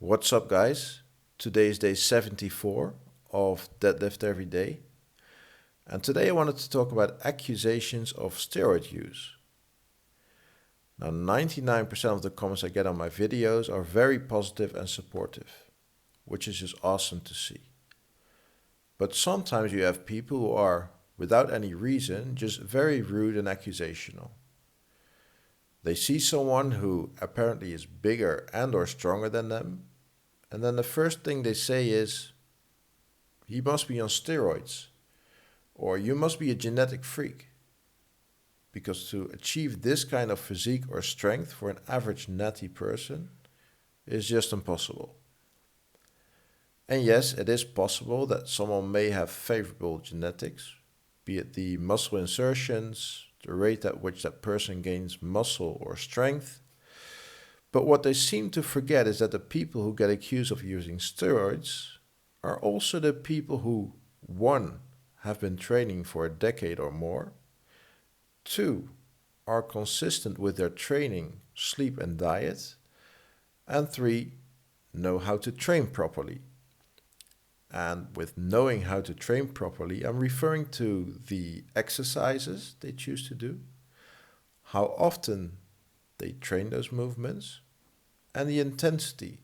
What's up, guys? Today is day 74 of Deadlift Everyday, and today I wanted to talk about accusations of steroid use. Now, 99% of the comments I get on my videos are very positive and supportive, which is just awesome to see. But sometimes you have people who are, without any reason, just very rude and accusational. They see someone who apparently is bigger and or stronger than them, and then the first thing they say is, he must be on steroids, or you must be a genetic freak. Because to achieve this kind of physique or strength for an average natty person is just impossible. And yes, it is possible that someone may have favorable genetics, be it the muscle insertions, the rate at which that person gains muscle or strength. But what they seem to forget is that the people who get accused of using steroids are also the people who, 1, have been training for a decade or more, 2, are consistent with their training, sleep and diet, and 3, know how to train properly. And with knowing how to train properly, I'm referring to the exercises they choose to do, how often they train those movements, and the intensity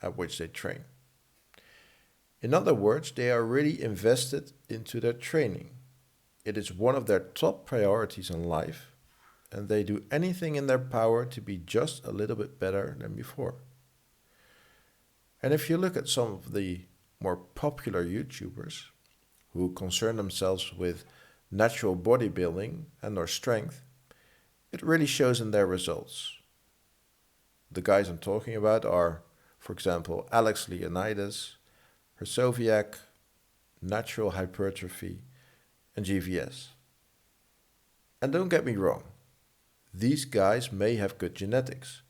at which they train. In other words, they are really invested into their training. It is one of their top priorities in life, and they do anything in their power to be just a little bit better than before. And if you look at some of the more popular YouTubers who concern themselves with natural bodybuilding and their strength, it really shows in their results. The guys I'm talking about are, for example, Alex Leonidas, Hersoviak, Natural Hypertrophy, and GVS. And don't get me wrong, these guys may have good genetics,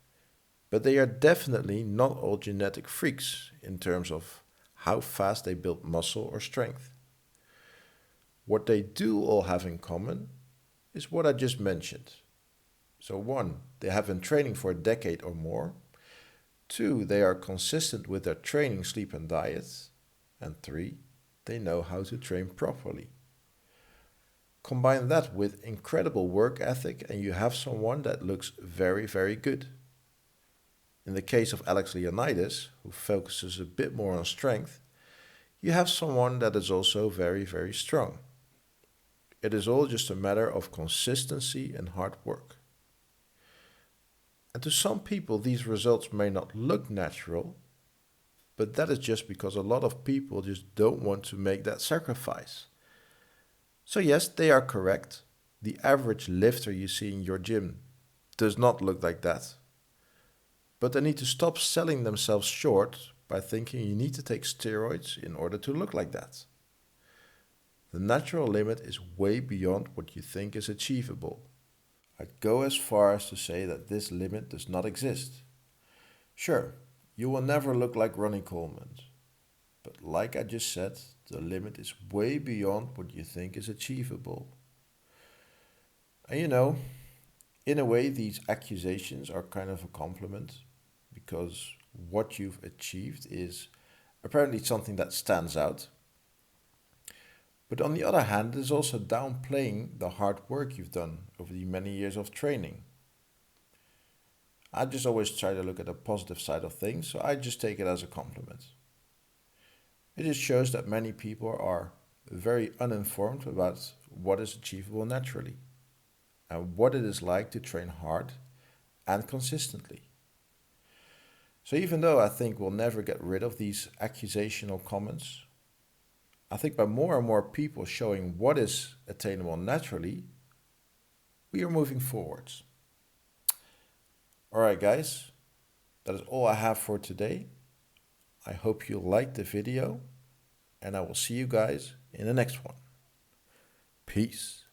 but they are definitely not all genetic freaks in terms of how fast they build muscle or strength. What they do all have in common is what I just mentioned. So 1, they have been training for a decade or more. 2, they are consistent with their training, sleep and diet. And 3, they know how to train properly. Combine that with incredible work ethic and you have someone that looks very, very good. In the case of Alex Leonidas, who focuses a bit more on strength, you have someone that is also very, very strong. It is all just a matter of consistency and hard work. And to some people, these results may not look natural, but that is just because a lot of people just don't want to make that sacrifice. So yes, they are correct. The average lifter you see in your gym does not look like that. But they need to stop selling themselves short by thinking you need to take steroids in order to look like that. The natural limit is way beyond what you think is achievable. I'd go as far as to say that this limit does not exist. Sure, you will never look like Ronnie Coleman, but like I just said, the limit is way beyond what you think is achievable. And in a way, these accusations are kind of a compliment because what you've achieved is apparently something that stands out. But on the other hand, it is also downplaying the hard work you've done over the many years of training. I just always try to look at the positive side of things, so I just take it as a compliment. It just shows that many people are very uninformed about what is achievable naturally and what it is like to train hard and consistently. So even though I think we'll never get rid of these accusational comments, I think by more and more people showing what is attainable naturally, we are moving forwards. Alright guys, that is all I have for today. I hope you liked the video and I will see you guys in the next one. Peace.